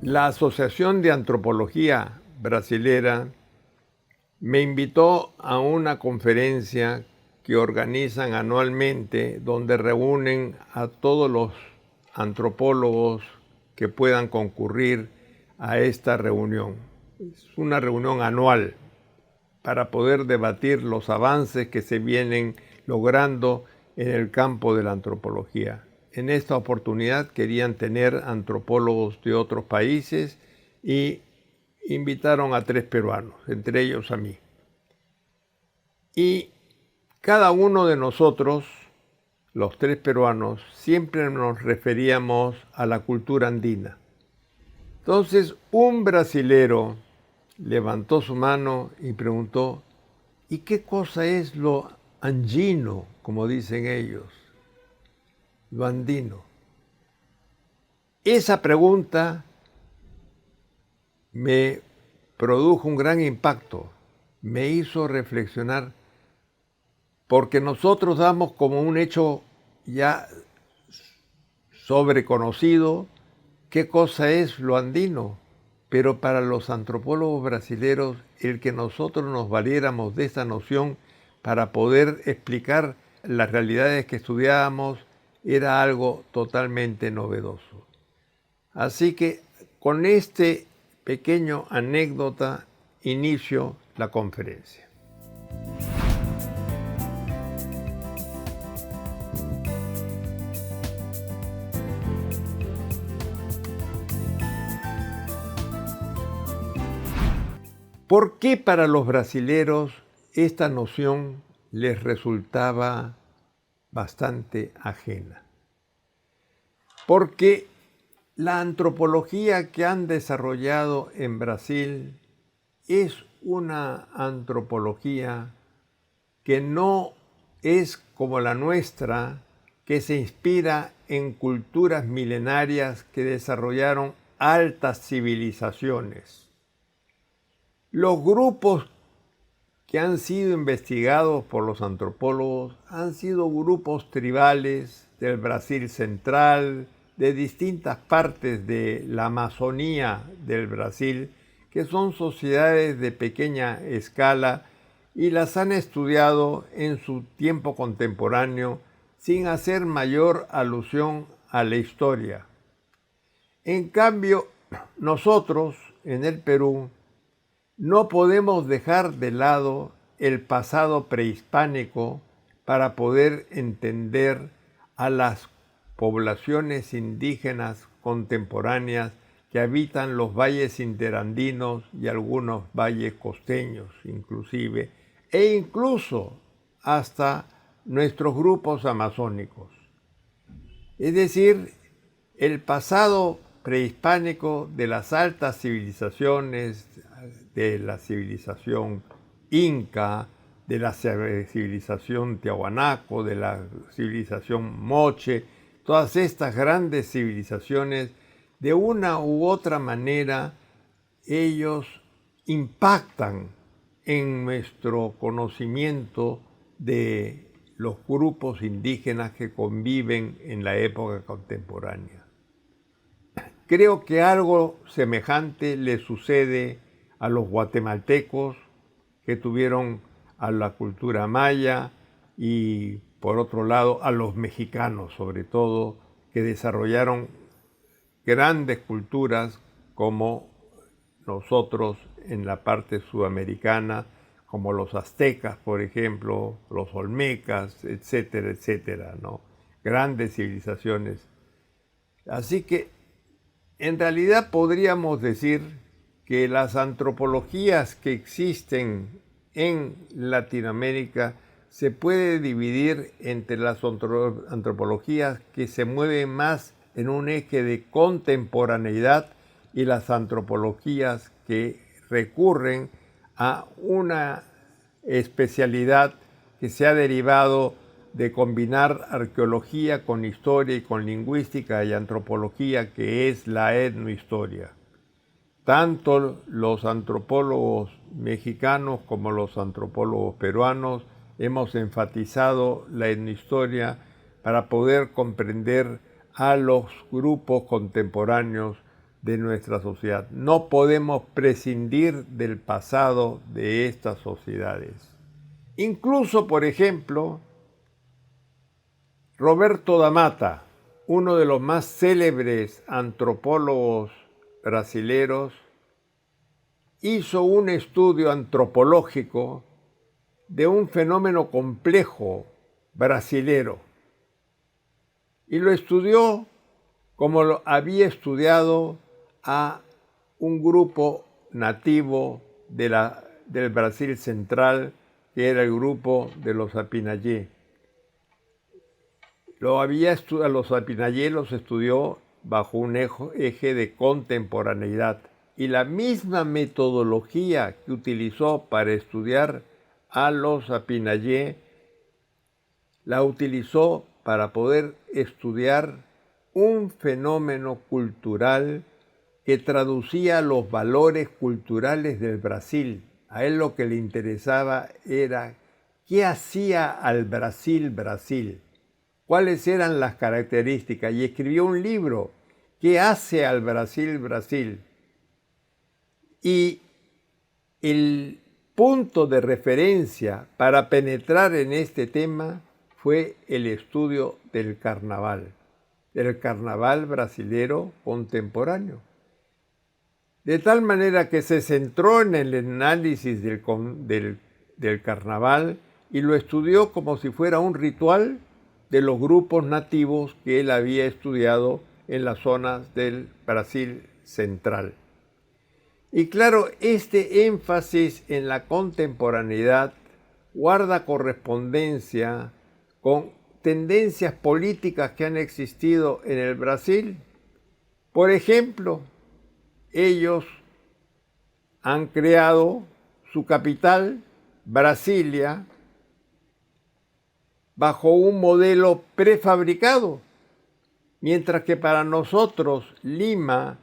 La Asociación de Antropología Brasilera me invitó a una conferencia que organizan anualmente, donde reúnen a todos los antropólogos que puedan concurrir a esta reunión. Es una reunión anual para poder debatir los avances que se vienen logrando en el campo de la antropología. En esta oportunidad querían tener antropólogos de otros países y invitaron a 3 peruanos, entre ellos a mí. Y cada uno de nosotros, los 3 peruanos, siempre nos referíamos a la cultura andina. Entonces, un brasilero levantó su mano y preguntó: ¿y qué cosa es lo andino, como dicen ellos? Lo andino. Esa pregunta me produjo un gran impacto, me hizo reflexionar, porque nosotros damos como un hecho ya sobreconocido qué cosa es lo andino, pero para los antropólogos brasileños, el que nosotros nos valiéramos de esta noción para poder explicar las realidades que estudiábamos era algo totalmente novedoso. Así que con este pequeño anécdota inicio la conferencia. ¿Por qué para los brasileros esta noción les resultaba bastante ajena? Porque la antropología que han desarrollado en Brasil es una antropología que no es como la nuestra, que se inspira en culturas milenarias que desarrollaron altas civilizaciones. Los grupos que han sido investigados por los antropólogos han sido grupos tribales del Brasil central, de distintas partes de la Amazonía del Brasil, que son sociedades de pequeña escala y las han estudiado en su tiempo contemporáneo sin hacer mayor alusión a la historia. En cambio, nosotros en el Perú no podemos dejar de lado el pasado prehispánico para poder entender a las poblaciones indígenas contemporáneas que habitan los valles interandinos y algunos valles costeños inclusive, e incluso hasta nuestros grupos amazónicos. Es decir, el pasado prehispánico de las altas civilizaciones, de la civilización inca, de la civilización tiahuanaco, de la civilización moche, todas estas grandes civilizaciones, de una u otra manera, ellos impactan en nuestro conocimiento de los grupos indígenas que conviven en la época contemporánea. Creo que algo semejante le sucede a los guatemaltecos, que tuvieron a la cultura maya, y por otro lado a los mexicanos sobre todo, que desarrollaron grandes culturas como nosotros en la parte sudamericana, como los aztecas, por ejemplo, los olmecas, etcétera, etcétera, ¿no? Grandes civilizaciones. Así que en realidad podríamos decir que las antropologías que existen en Latinoamérica se puede dividir entre las antropologías que se mueven más en un eje de contemporaneidad y las antropologías que recurren a una especialidad que se ha derivado de combinar arqueología con historia y con lingüística y antropología, que es la etnohistoria. Tanto los antropólogos mexicanos como los antropólogos peruanos hemos enfatizado la etnohistoria para poder comprender a los grupos contemporáneos de nuestra sociedad. No podemos prescindir del pasado de estas sociedades. Incluso, por ejemplo, Roberto da Mata, uno de los más célebres antropólogos brasileros, hizo un estudio antropológico de un fenómeno complejo brasilero y lo estudió como lo había estudiado a un grupo nativo del Brasil central, que era el grupo de los Apinayé. Los Apinayé los estudió bajo un eje de contemporaneidad, y la misma metodología que utilizó para estudiar a los Apinayé la utilizó para poder estudiar un fenómeno cultural que traducía los valores culturales del Brasil. A él lo que le interesaba era qué hacía al Brasil Brasil, cuáles eran las características, y escribió un libro, ¿Qué hace al Brasil Brasil? Y el punto de referencia para penetrar en este tema fue el estudio del carnaval brasilero contemporáneo. De tal manera que se centró en el análisis del carnaval y lo estudió como si fuera un ritual de los grupos nativos que él había estudiado en las zonas del Brasil central. Y claro, este énfasis en la contemporaneidad guarda correspondencia con tendencias políticas que han existido en el Brasil. Por ejemplo, ellos han creado su capital, Brasilia, bajo un modelo prefabricado, mientras que para nosotros Lima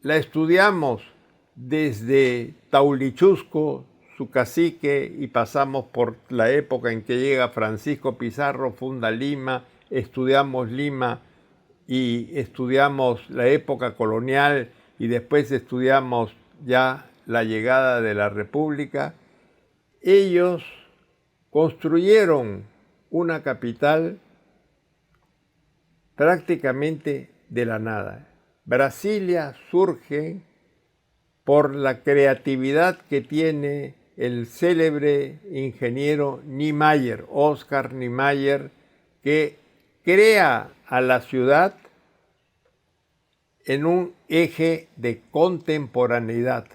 la estudiamos desde Taulichusco, su cacique, y pasamos por la época en que llega Francisco Pizarro, funda Lima, estudiamos Lima y estudiamos la época colonial y después estudiamos ya la llegada de la República. Ellos construyeron una capital prácticamente de la nada. Brasilia surge por la creatividad que tiene el célebre ingeniero Niemeyer, Oscar Niemeyer, que crea a la ciudad en un eje de contemporaneidad.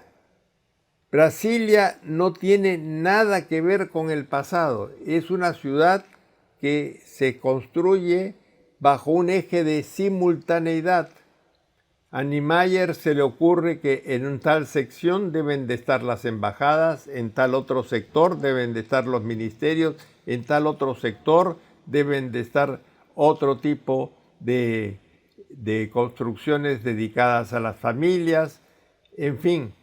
Brasilia no tiene nada que ver con el pasado, es una ciudad que se construye bajo un eje de simultaneidad. A Niemeyer se le ocurre que en una tal sección deben de estar las embajadas, en tal otro sector deben de estar los ministerios, en tal otro sector deben de estar otro tipo de construcciones dedicadas a las familias. En fin,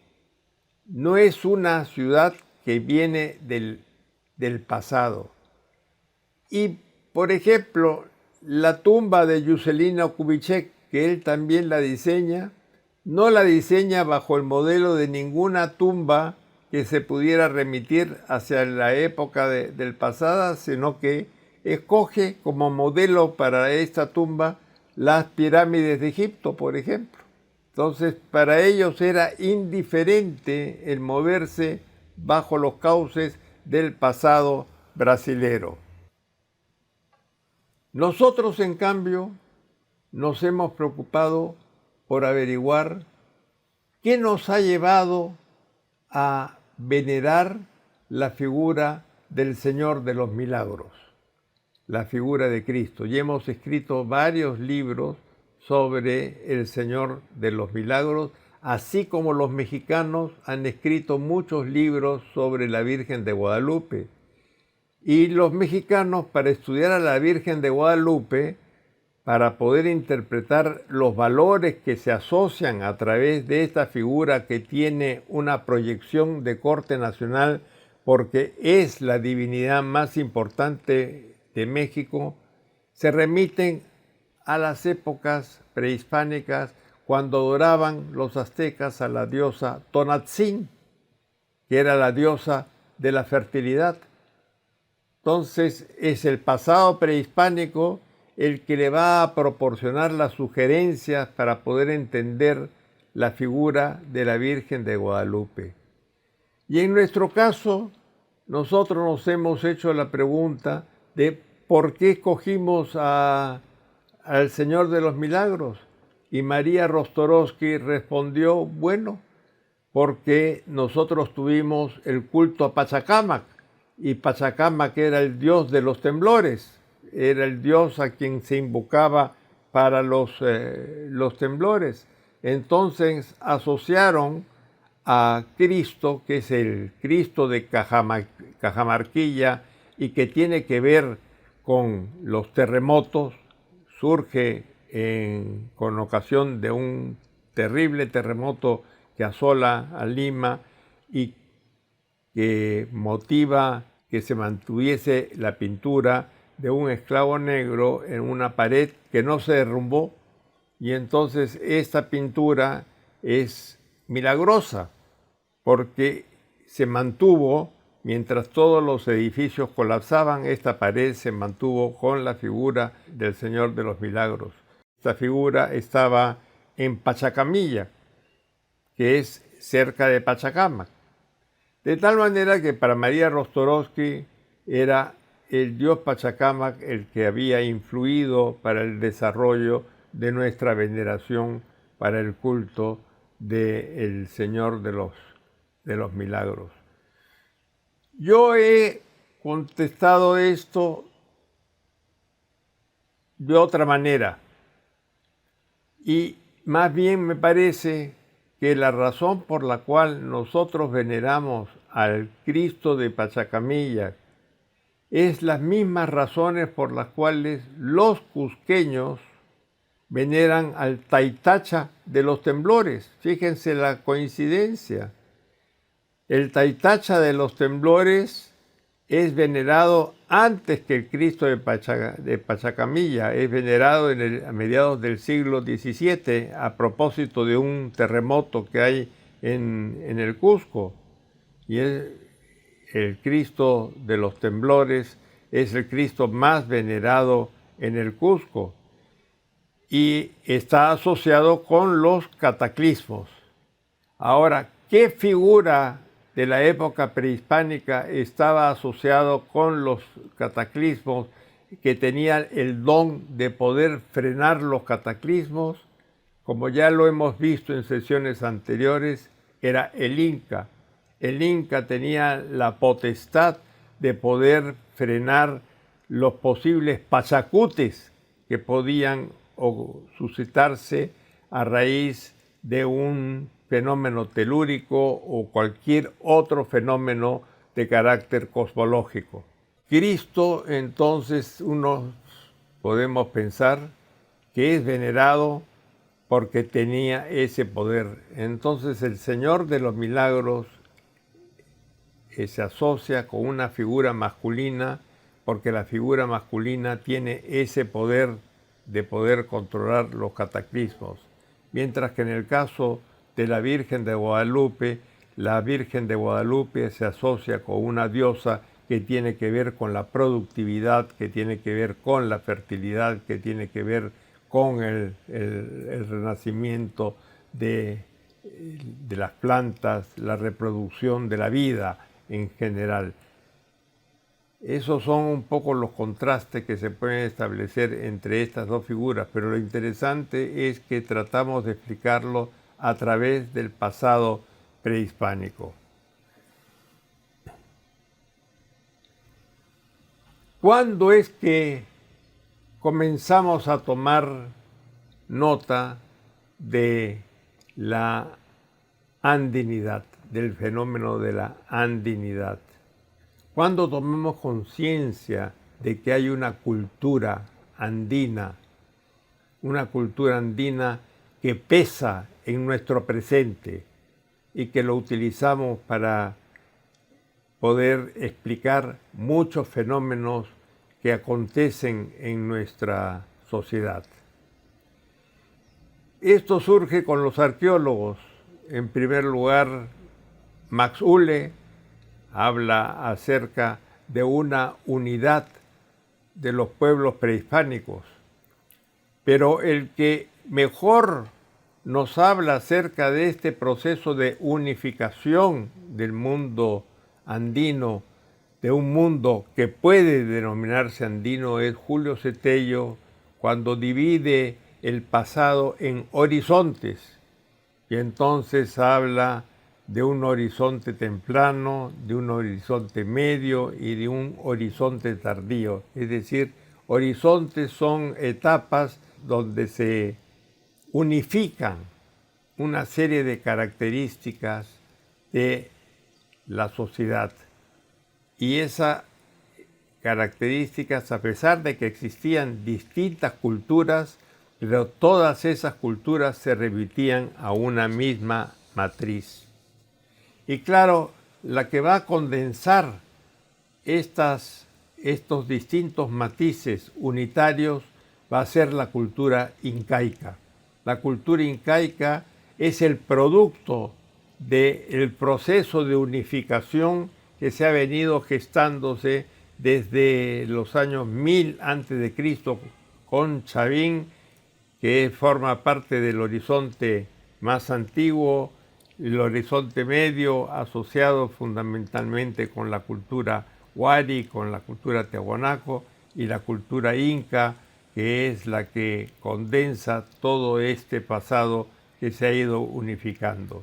no es una ciudad que viene del pasado. Y, por ejemplo, la tumba de Juscelino Kubitschek, que él también la diseña, no la diseña bajo el modelo de ninguna tumba que se pudiera remitir hacia la época del pasado, sino que escoge como modelo para esta tumba las pirámides de Egipto, por ejemplo. Entonces, para ellos era indiferente el moverse bajo los cauces del pasado brasilero. Nosotros, en cambio, nos hemos preocupado por averiguar qué nos ha llevado a venerar la figura del Señor de los Milagros, la figura de Cristo. Y hemos escrito varios libros sobre el Señor de los Milagros, así como los mexicanos han escrito muchos libros sobre la Virgen de Guadalupe. Y los mexicanos, para estudiar a la Virgen de Guadalupe, para poder interpretar los valores que se asocian a través de esta figura que tiene una proyección de corte nacional, porque es la divinidad más importante de México, se remiten a las épocas prehispánicas, cuando adoraban los aztecas a la diosa Tonantzin, que era la diosa de la fertilidad. Entonces es el pasado prehispánico el que le va a proporcionar las sugerencias para poder entender la figura de la Virgen de Guadalupe. Y en nuestro caso, nosotros nos hemos hecho la pregunta de por qué escogimos al Señor de los Milagros. Y María Rostorovsky respondió, bueno, porque nosotros tuvimos el culto a Pachacámac, y Pachacámac era el dios de los temblores, era el dios a quien se invocaba para los temblores. Entonces asociaron a Cristo, que es el Cristo de Cajamarquilla y que tiene que ver con los terremotos, surge con ocasión de un terrible terremoto que asola a Lima y que motiva que se mantuviese la pintura de un esclavo negro en una pared que no se derrumbó. Y entonces esta pintura es milagrosa porque se mantuvo, mientras todos los edificios colapsaban, esta pared se mantuvo con la figura del Señor de los Milagros. Esta figura estaba en Pachacamilla, que es cerca de Pachacámac. De tal manera que para María Rostorovsky era el dios Pachacámac el que había influido para el desarrollo de nuestra veneración para el culto del Señor de los Milagros. Yo he contestado esto de otra manera y más bien me parece que la razón por la cual nosotros veneramos al Cristo de Pachacamilla es las mismas razones por las cuales los cusqueños veneran al Taitacha de los temblores. Fíjense la coincidencia. El Taitacha de los temblores es venerado antes que el Cristo de Pachacamilla, es venerado a mediados del siglo XVII a propósito de un terremoto que hay en el Cusco. Y el Cristo de los temblores es el Cristo más venerado en el Cusco y está asociado con los cataclismos. Ahora, ¿qué figura de la época prehispánica estaba asociado con los cataclismos, que tenían el don de poder frenar los cataclismos? Como ya lo hemos visto en sesiones anteriores, era el Inca. El Inca tenía la potestad de poder frenar los posibles pachacutes que podían suscitarse a raíz de un fenómeno telúrico o cualquier otro fenómeno de carácter cosmológico. Cristo, entonces, podemos pensar que es venerado porque tenía ese poder. Entonces el Señor de los Milagros se asocia con una figura masculina porque la figura masculina tiene ese poder de poder controlar los cataclismos. Mientras que en el caso de la Virgen de Guadalupe, la Virgen de Guadalupe se asocia con una diosa que tiene que ver con la productividad, que tiene que ver con la fertilidad, que tiene que ver con el renacimiento de las plantas, la reproducción de la vida en general. Esos son un poco los contrastes que se pueden establecer entre estas dos figuras, pero lo interesante es que tratamos de explicarlo a través del pasado prehispánico. ¿Cuándo es que comenzamos a tomar nota de la andinidad, del fenómeno de la andinidad? Cuando tomamos conciencia de que hay una cultura andina que pesa en nuestro presente y que lo utilizamos para poder explicar muchos fenómenos que acontecen en nuestra sociedad. Esto surge con los arqueólogos. En primer lugar, Max Uhle habla acerca de una unidad de los pueblos prehispánicos, pero el que mejor nos habla acerca de este proceso de unificación del mundo andino, de un mundo que puede denominarse andino, es Julio Cetello, cuando divide el pasado en horizontes, y entonces habla de un horizonte temprano, de un horizonte medio y de un horizonte tardío. Es decir, horizontes son etapas donde se unifican una serie de características de la sociedad. Y esas características, a pesar de que existían distintas culturas, pero todas esas culturas se remitían a una misma matriz. Y claro, la que va a condensar estos distintos matices unitarios va a ser la cultura incaica. La cultura incaica es el producto del proceso de unificación que se ha venido gestándose desde los años 1000 a.C. con Chavín, que forma parte del horizonte más antiguo, el horizonte medio asociado fundamentalmente con la cultura Wari, con la cultura Tiahuanaco y la cultura inca, que es la que condensa todo este pasado que se ha ido unificando.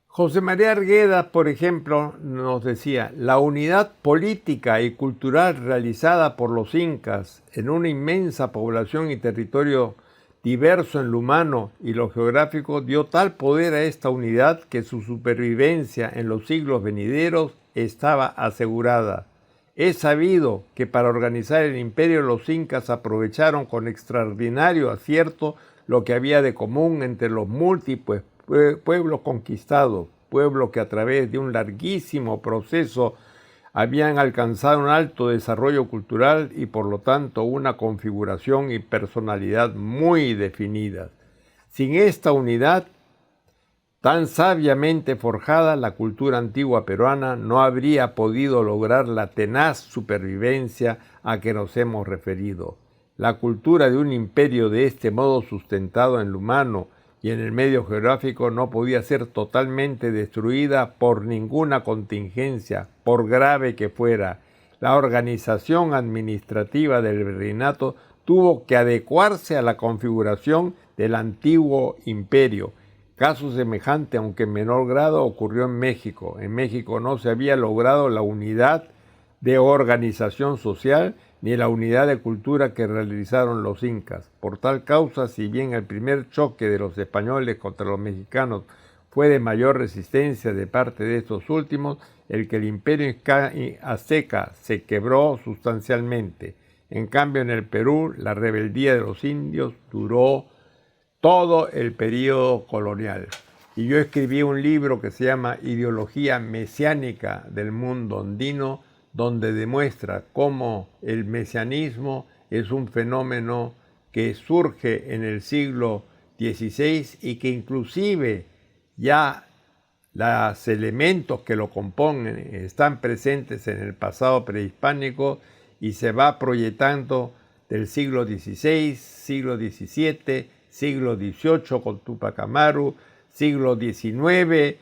José María Arguedas, por ejemplo, nos decía: la unidad política y cultural realizada por los incas en una inmensa población y territorio diverso en lo humano y lo geográfico dio tal poder a esta unidad que su supervivencia en los siglos venideros estaba asegurada. Es sabido que para organizar el imperio los incas aprovecharon con extraordinario acierto lo que había de común entre los múltiples pueblos conquistados, pueblos que a través de un larguísimo proceso habían alcanzado un alto desarrollo cultural y por lo tanto una configuración y personalidad muy definidas. Sin esta unidad tan sabiamente forjada, la cultura antigua peruana no habría podido lograr la tenaz supervivencia a que nos hemos referido. La cultura de un imperio de este modo sustentado en lo humano y en el medio geográfico no podía ser totalmente destruida por ninguna contingencia, por grave que fuera. La organización administrativa del virreinato tuvo que adecuarse a la configuración del antiguo imperio. Caso semejante, aunque en menor grado, ocurrió en México. En México no se había logrado la unidad de organización social ni la unidad de cultura que realizaron los incas. Por tal causa, si bien el primer choque de los españoles contra los mexicanos fue de mayor resistencia de parte de estos últimos, el que el imperio azteca se quebró sustancialmente. En cambio, en el Perú, la rebeldía de los indios duró todo el periodo colonial. Y yo escribí un libro que se llama Ideología Mesiánica del Mundo Andino, donde demuestra cómo el mesianismo es un fenómeno que surge en el siglo XVI y que inclusive ya los elementos que lo componen están presentes en el pasado prehispánico y se va proyectando del siglo XVI, siglo XVII, siglo XVIII con Tupac Amaru, siglo XIX,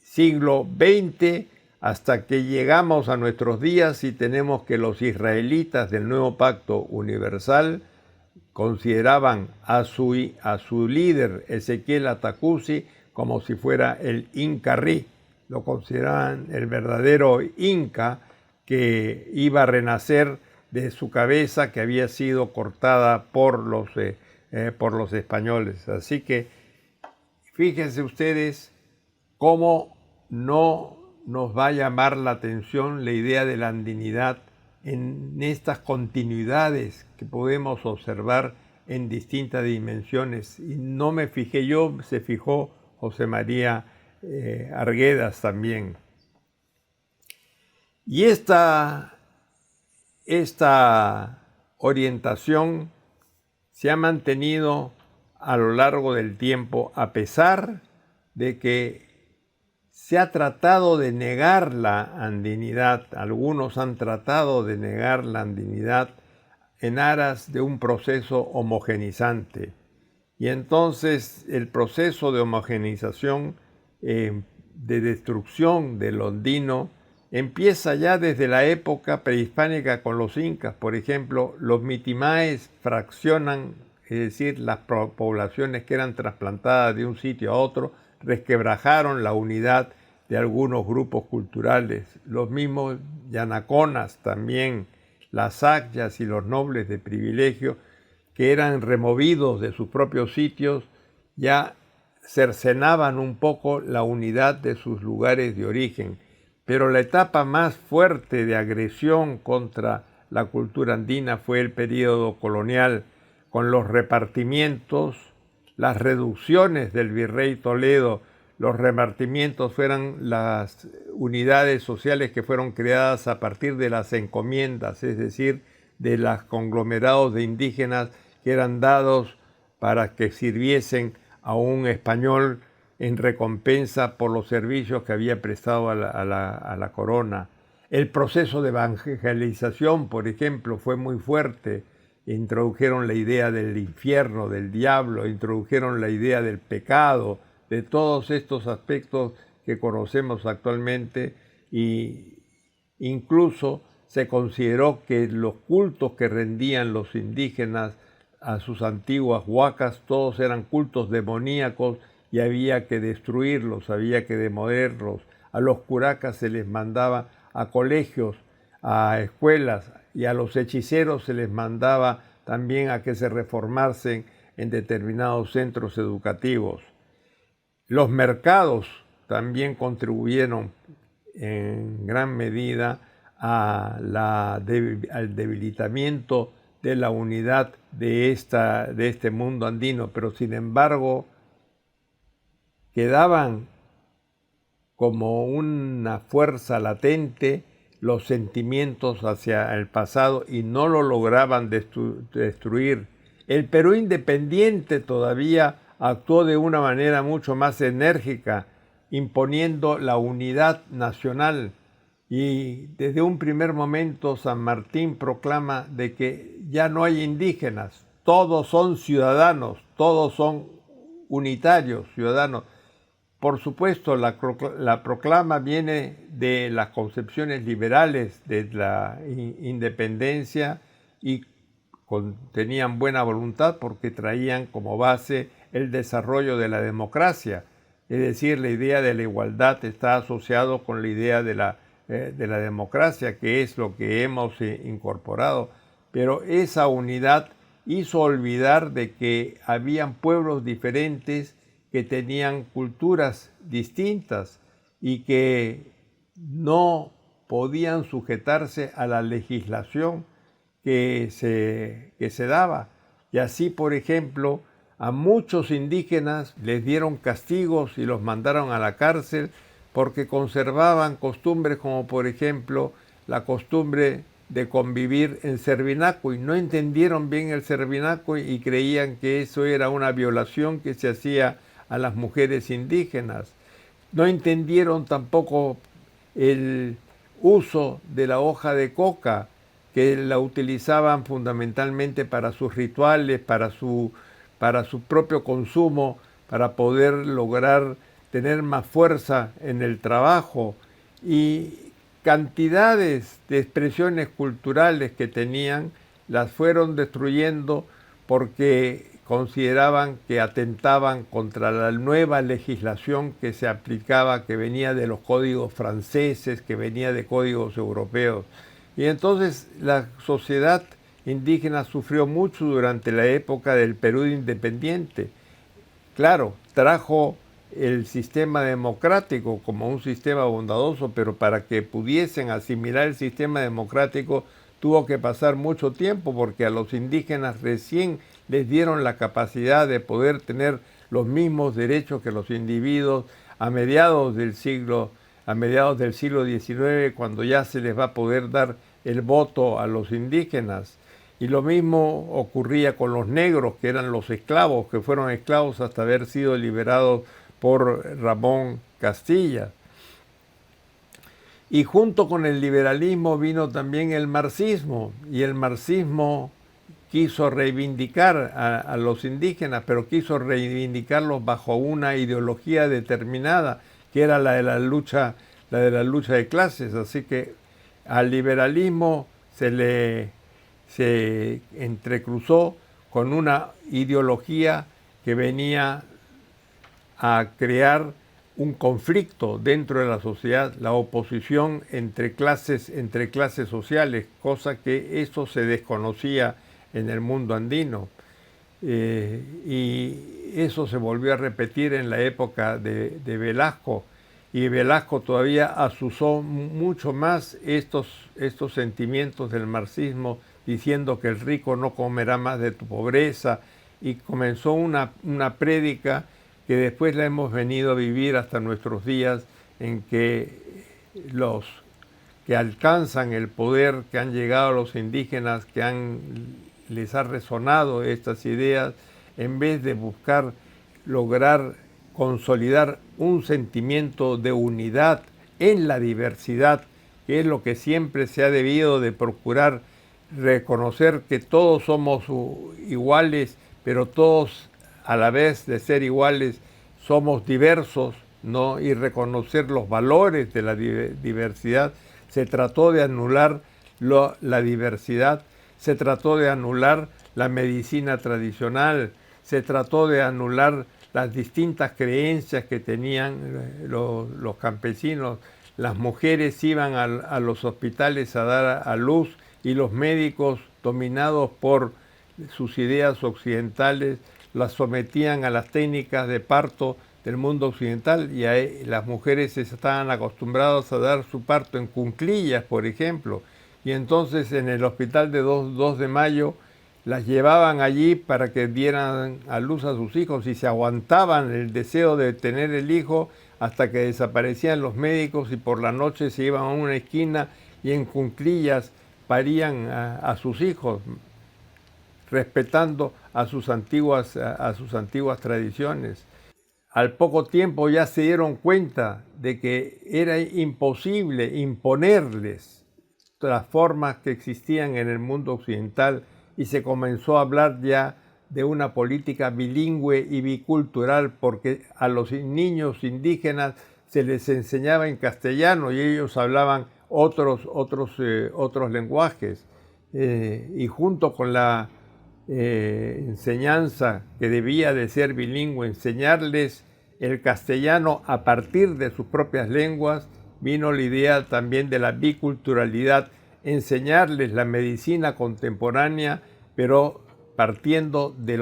siglo XX, hasta que llegamos a nuestros días y tenemos que los israelitas del nuevo pacto universal consideraban a su líder Ezequiel Atacuzi como si fuera el Inca Rey. Lo consideraban el verdadero Inca que iba a renacer de su cabeza que había sido cortada por los españoles. Así que fíjense ustedes cómo no nos va a llamar la atención la idea de la andinidad en estas continuidades que podemos observar en distintas dimensiones. Y no me fijé yo, se fijó José María Arguedas también. Y esta orientación se ha mantenido a lo largo del tiempo, a pesar de que se ha tratado de negar la andinidad. Algunos han tratado de negar la andinidad en aras de un proceso homogenizante. Y entonces el proceso de homogenización, de destrucción del andino, empieza ya desde la época prehispánica con los incas. Por ejemplo, los mitimaes fraccionan, es decir, las poblaciones que eran trasplantadas de un sitio a otro, resquebrajaron la unidad de algunos grupos culturales. Los mismos yanaconas también, las acyas y los nobles de privilegio, que eran removidos de sus propios sitios, ya cercenaban un poco la unidad de sus lugares de origen. Pero la etapa más fuerte de agresión contra la cultura andina fue el período colonial, con los repartimientos, las reducciones del virrey Toledo. Los repartimientos fueron las unidades sociales que fueron creadas a partir de las encomiendas, es decir, de los conglomerados de indígenas que eran dados para que sirviesen a un español en recompensa por los servicios que había prestado a la corona. El proceso de evangelización, por ejemplo, fue muy fuerte. Introdujeron la idea del infierno, del diablo, introdujeron la idea del pecado, de todos estos aspectos que conocemos actualmente, y incluso se consideró que los cultos que rendían los indígenas a sus antiguas huacas, todos eran cultos demoníacos y había que destruirlos, había que demolerlos. A los curacas se les mandaba a colegios, a escuelas, y a los hechiceros se les mandaba también a que se reformasen en determinados centros educativos. Los mercados también contribuyeron en gran medida al debilitamiento de la unidad de este mundo andino, pero sin embargo quedaban como una fuerza latente los sentimientos hacia el pasado y no lo lograban destruir. El Perú independiente todavía actuó de una manera mucho más enérgica, imponiendo la unidad nacional. Y desde un primer momento San Martín proclama de que ya no hay indígenas, todos son ciudadanos, todos son unitarios, ciudadanos. Por supuesto, la proclama viene de las concepciones liberales de la independencia y tenían buena voluntad porque traían como base el desarrollo de la democracia. Es decir, la idea de la igualdad está asociado con la idea de la democracia, que es lo que hemos incorporado. Pero esa unidad hizo olvidar de que habían pueblos diferentes que tenían culturas distintas y que no podían sujetarse a la legislación que se daba. Y así, por ejemplo, a muchos indígenas les dieron castigos y los mandaron a la cárcel porque conservaban costumbres como, por ejemplo, la costumbre de convivir en Servinaco, y no entendieron bien el Servinaco y creían que eso era una violación que se hacía a las mujeres indígenas. No entendieron tampoco el uso de la hoja de coca, que la utilizaban fundamentalmente para sus rituales, para su propio consumo, para poder lograr tener más fuerza en el trabajo, y cantidades de expresiones culturales que tenían las fueron destruyendo porque consideraban que atentaban contra la nueva legislación que se aplicaba, que venía de los códigos franceses, que venía de códigos europeos. Y entonces la sociedad indígena sufrió mucho durante la época del Perú independiente. Claro, trajo el sistema democrático como un sistema bondadoso, pero para que pudiesen asimilar el sistema democrático tuvo que pasar mucho tiempo, porque a los indígenas recién les dieron la capacidad de poder tener los mismos derechos que los individuos a mediados del siglo XIX, cuando ya se les va a poder dar el voto a los indígenas. Y lo mismo ocurría con los negros, que eran los esclavos, que fueron esclavos hasta haber sido liberados por Ramón Castilla. Y junto con el liberalismo vino también el marxismo, y el marxismo quiso reivindicar a los indígenas, pero quiso reivindicarlos bajo una ideología determinada, que era la de la lucha de clases. Así que al liberalismo se entrecruzó con una ideología que venía a crear un conflicto dentro de la sociedad, la oposición entre clases sociales, cosa que eso se desconocía en el mundo andino. Y eso se volvió a repetir en la época de Velasco, y Velasco todavía azuzó mucho más estos sentimientos del marxismo, diciendo que el rico no comerá más de tu pobreza, y comenzó una prédica que después la hemos venido a vivir hasta nuestros días, en que los que alcanzan el poder, que han llegado a los indígenas, les ha resonado estas ideas, en vez de buscar lograr consolidar un sentimiento de unidad en la diversidad, que es lo que siempre se ha debido de procurar, reconocer que todos somos iguales, pero todos a la vez de ser iguales somos diversos, ¿no? Y reconocer los valores de la diversidad. Se trató de anular la diversidad, se trató de anular la medicina tradicional, se trató de anular las distintas creencias que tenían los campesinos. Las mujeres iban a los hospitales a dar a luz, y los médicos, dominados por sus ideas occidentales, las sometían a las técnicas de parto del mundo occidental, y las mujeres estaban acostumbradas a dar su parto en cuclillas, por ejemplo. Y entonces en el hospital de 2 de Mayo las llevaban allí para que dieran a luz a sus hijos, y se aguantaban el deseo de tener el hijo hasta que desaparecían los médicos, y por la noche se iban a una esquina y en cuclillas parían a sus hijos, respetando a sus antiguas tradiciones. Al poco tiempo ya se dieron cuenta de que era imposible imponerles las formas que existían en el mundo occidental, y se comenzó a hablar ya de una política bilingüe y bicultural, porque a los niños indígenas se les enseñaba en castellano y ellos hablaban otros lenguajes, y junto con la enseñanza que debía de ser bilingüe, enseñarles el castellano a partir de sus propias lenguas, vino la idea también de la biculturalidad, enseñarles la medicina contemporánea, pero partiendo de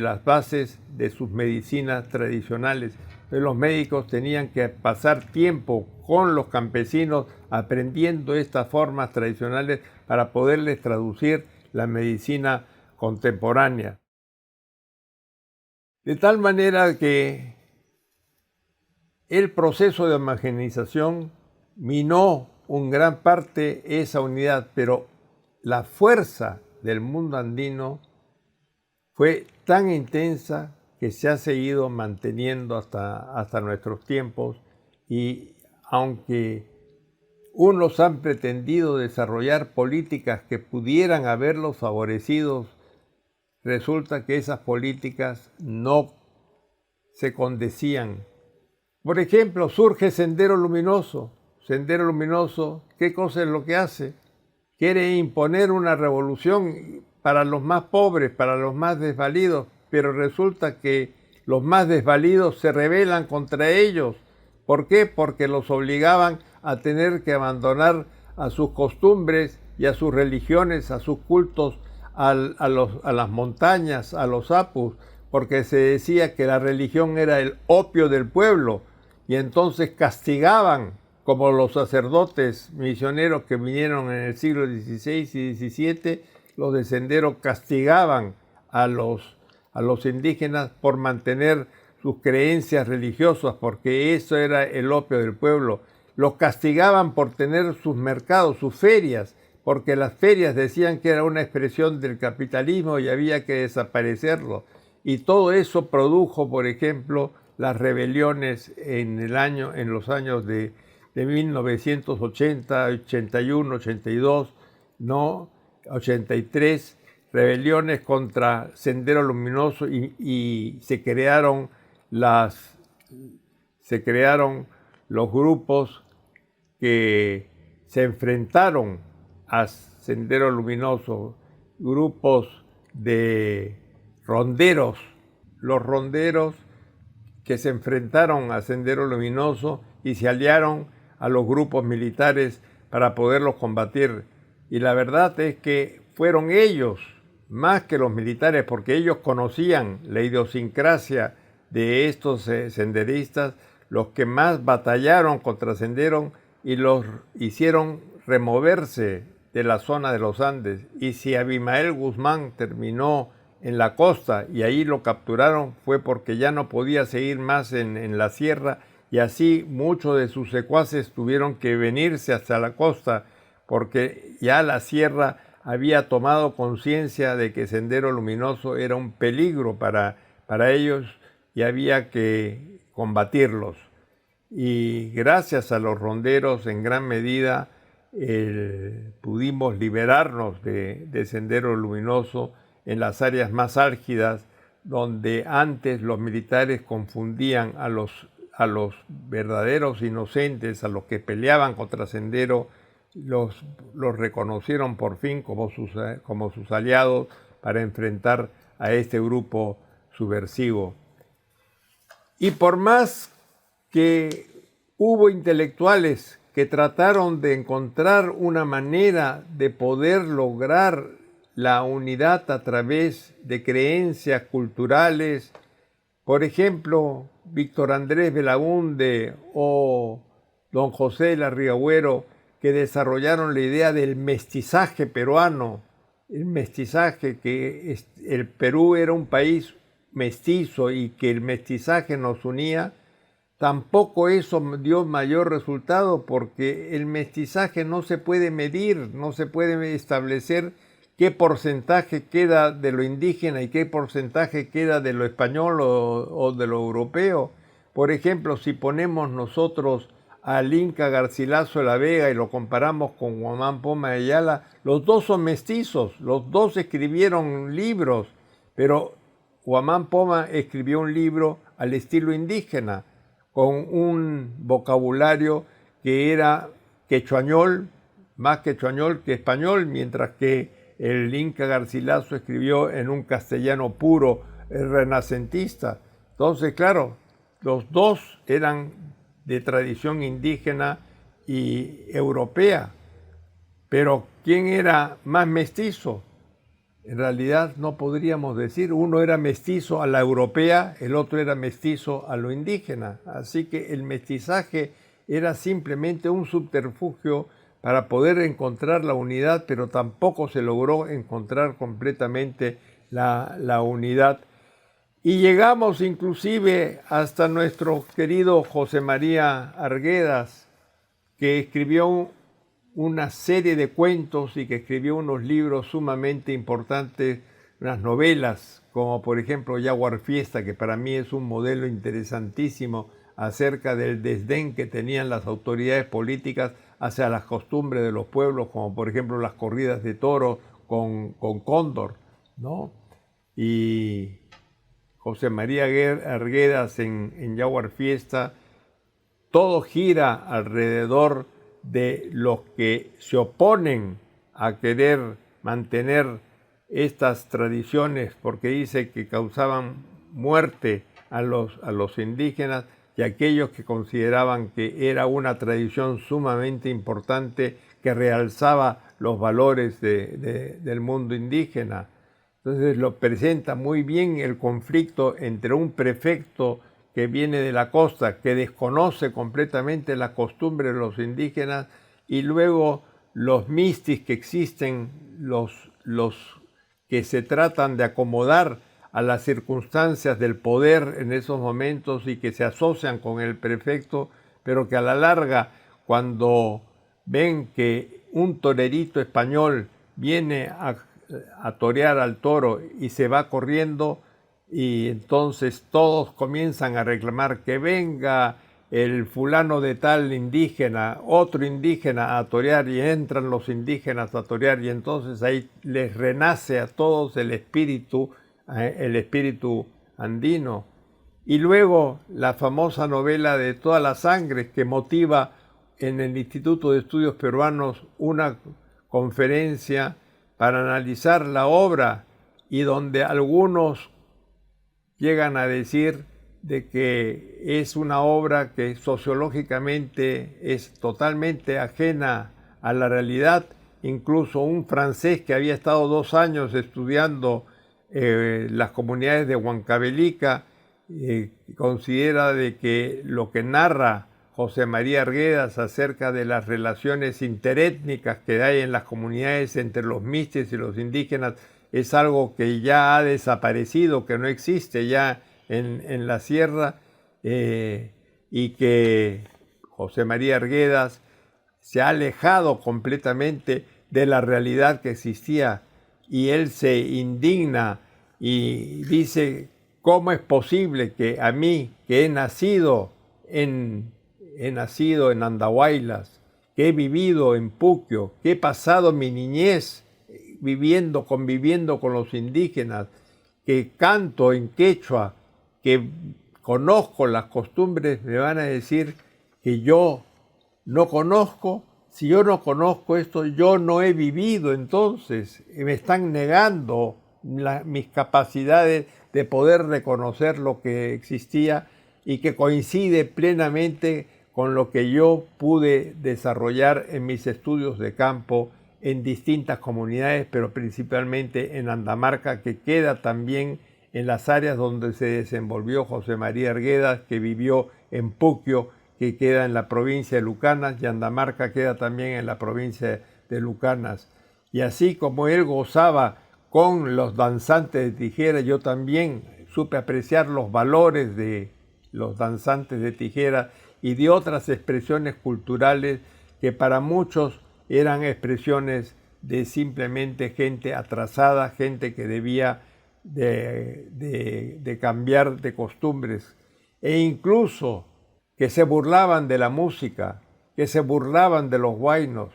las bases de sus medicinas tradicionales. Entonces, los médicos tenían que pasar tiempo con los campesinos aprendiendo estas formas tradicionales para poderles traducir la medicina contemporánea. De tal manera que el proceso de homogeneización minó en gran parte esa unidad, pero la fuerza del mundo andino fue tan intensa que se ha seguido manteniendo hasta nuestros tiempos, y aunque unos han pretendido desarrollar políticas que pudieran haberlos favorecido, resulta que esas políticas no se condecían. Por ejemplo, surge Sendero Luminoso. Sendero Luminoso, ¿qué cosa es lo que hace? Quiere imponer una revolución para los más pobres, para los más desvalidos, pero resulta que los más desvalidos se rebelan contra ellos. ¿Por qué? Porque los obligaban a tener que abandonar a sus costumbres y a sus religiones, a sus cultos, a las montañas, a los apus, porque se decía que la religión era el opio del pueblo, y entonces castigaban, como los sacerdotes misioneros que vinieron en el siglo XVI y XVII, los de Sendero castigaban a los indígenas por mantener sus creencias religiosas, porque eso era el opio del pueblo. Los castigaban por tener sus mercados, sus ferias, porque las ferias decían que era una expresión del capitalismo y había que desaparecerlo. Y todo eso produjo, por ejemplo, las rebeliones en los años de 1980, 81, 82, ¿no? 83, rebeliones contra Sendero Luminoso y se crearon los grupos que se enfrentaron a Sendero Luminoso, grupos de ronderos, los ronderos que se enfrentaron a Sendero Luminoso y se aliaron a los grupos militares para poderlos combatir. Y la verdad es que fueron ellos, más que los militares, porque ellos conocían la idiosincrasia de estos senderistas, los que más batallaron contra Sendero y los hicieron removerse de la zona de los Andes. Y si Abimael Guzmán terminó en la costa y ahí lo capturaron, fue porque ya no podía seguir más en la sierra, y así muchos de sus secuaces tuvieron que venirse hasta la costa porque ya la sierra había tomado conciencia de que Sendero Luminoso era un peligro para ellos y había que combatirlos. Y gracias a los ronderos, en gran medida, pudimos liberarnos de Sendero Luminoso en las áreas más álgidas, donde antes los militares confundían a los verdaderos inocentes, a los que peleaban contra Sendero, los reconocieron por fin como sus aliados para enfrentar a este grupo subversivo. Y por más que hubo intelectuales que trataron de encontrar una manera de poder lograr la unidad a través de creencias culturales, por ejemplo, Víctor Andrés Belaúnde o don José de Larriguagüero, que desarrollaron la idea del mestizaje peruano, el mestizaje, que el Perú era un país mestizo y que el mestizaje nos unía. Tampoco eso dio mayor resultado, porque el mestizaje no se puede medir, no se puede establecer qué porcentaje queda de lo indígena y qué porcentaje queda de lo español o de lo europeo. Por ejemplo, si ponemos nosotros al Inca Garcilaso de la Vega y lo comparamos con Guamán Poma de Ayala, los dos son mestizos, los dos escribieron libros, pero Guamán Poma escribió un libro al estilo indígena, con un vocabulario que era quechuañol, más quechuañol que español, mientras que el Inca Garcilaso escribió en un castellano puro, renacentista. Entonces, claro, los dos eran de tradición indígena y europea, pero ¿quién era más mestizo? En realidad no podríamos decir, uno era mestizo a la europea, el otro era mestizo a lo indígena. Así que el mestizaje era simplemente un subterfugio para poder encontrar la unidad, pero tampoco se logró encontrar completamente la unidad. Y llegamos inclusive hasta nuestro querido José María Arguedas, que escribió una serie de cuentos y que escribió unos libros sumamente importantes, unas novelas, como por ejemplo Yaguar Fiesta, que para mí es un modelo interesantísimo acerca del desdén que tenían las autoridades políticas hacia las costumbres de los pueblos, como por ejemplo las corridas de toros con cóndor, ¿no? Y José María Arguedas en Yaguar Fiesta, todo gira alrededor de los que se oponen a querer mantener estas tradiciones, porque dice que causaban muerte a los indígenas, y aquellos que consideraban que era una tradición sumamente importante que realzaba los valores del mundo indígena. Entonces lo presenta muy bien el conflicto entre un prefecto que viene de la costa, que desconoce completamente la costumbre de los indígenas, y luego los mistis que existen, los que se tratan de acomodar a las circunstancias del poder en esos momentos y que se asocian con el prefecto, pero que a la larga, cuando ven que un torerito español viene a torear al toro y se va corriendo, y entonces todos comienzan a reclamar que venga el fulano de tal indígena, otro indígena a torear, y entran los indígenas a torear, y entonces ahí les renace a todos el espíritu andino. Y luego la famosa novela de Toda la Sangre, que motiva en el Instituto de Estudios Peruanos una conferencia para analizar la obra, y donde algunos llegan a decir de que es una obra que sociológicamente es totalmente ajena a la realidad. Incluso un francés que había estado 2 años estudiando las comunidades de Huancavelica considera de que lo que narra José María Arguedas acerca de las relaciones interétnicas que hay en las comunidades entre los mistes y los indígenas es algo que ya ha desaparecido, que no existe ya en la sierra, y que José María Arguedas se ha alejado completamente de la realidad que existía, y él se indigna y dice: ¿cómo es posible que a mí, que he nacido en Andahuaylas, que he vivido en Puquio, que he pasado mi niñez conviviendo con los indígenas, que canto en quechua, que conozco las costumbres, me van a decir que yo no conozco? Si yo no conozco esto, yo no he vivido, entonces me están negando mis capacidades de poder reconocer lo que existía y que coincide plenamente con lo que yo pude desarrollar en mis estudios de campo en distintas comunidades, pero principalmente en Andamarca, que queda también en las áreas donde se desenvolvió José María Arguedas, que vivió en Puquio, que queda en la provincia de Lucanas, y Andamarca queda también en la provincia de Lucanas. Y así como él gozaba con los danzantes de tijera, yo también supe apreciar los valores de los danzantes de tijera y de otras expresiones culturales que para muchos eran expresiones de simplemente gente atrasada, gente que debía de cambiar de costumbres, e incluso que se burlaban de la música, que se burlaban de los huaynos,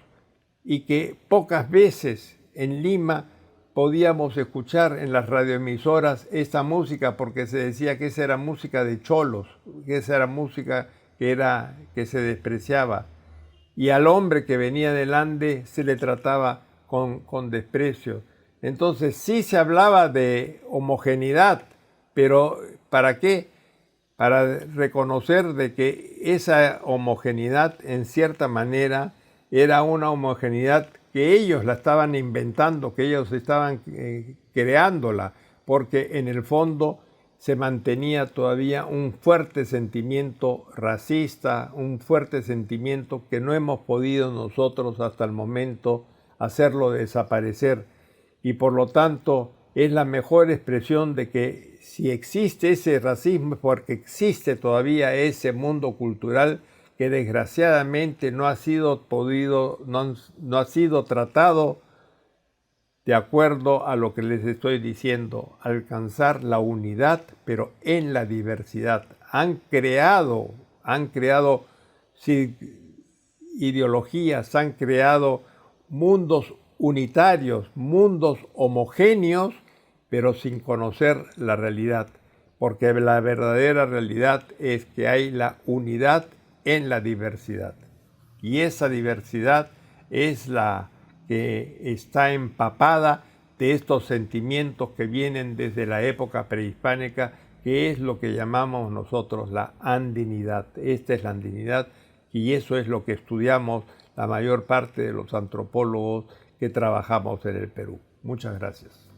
y que pocas veces en Lima podíamos escuchar en las radioemisoras esta música, porque se decía que esa era música de cholos, que esa era música que se despreciaba. Y al hombre que venía del Ande se le trataba con desprecio. Entonces sí se hablaba de homogeneidad, pero ¿para qué? Para reconocer de que esa homogeneidad en cierta manera era una homogeneidad que ellos la estaban inventando, que ellos estaban creándola, porque en el fondo se mantenía todavía un fuerte sentimiento racista, un fuerte sentimiento que no hemos podido nosotros hasta el momento hacerlo desaparecer. Y por lo tanto es la mejor expresión de que si existe ese racismo es porque existe todavía ese mundo cultural que desgraciadamente no ha sido tratado de acuerdo a lo que les estoy diciendo, alcanzar la unidad, pero en la diversidad. Han creado ideologías, han creado mundos unitarios, mundos homogéneos, pero sin conocer la realidad, porque la verdadera realidad es que hay la unidad en la diversidad. Y esa diversidad es la que está empapada de estos sentimientos que vienen desde la época prehispánica, que es lo que llamamos nosotros la andinidad. Esta es la andinidad, y eso es lo que estudiamos la mayor parte de los antropólogos que trabajamos en el Perú. Muchas gracias.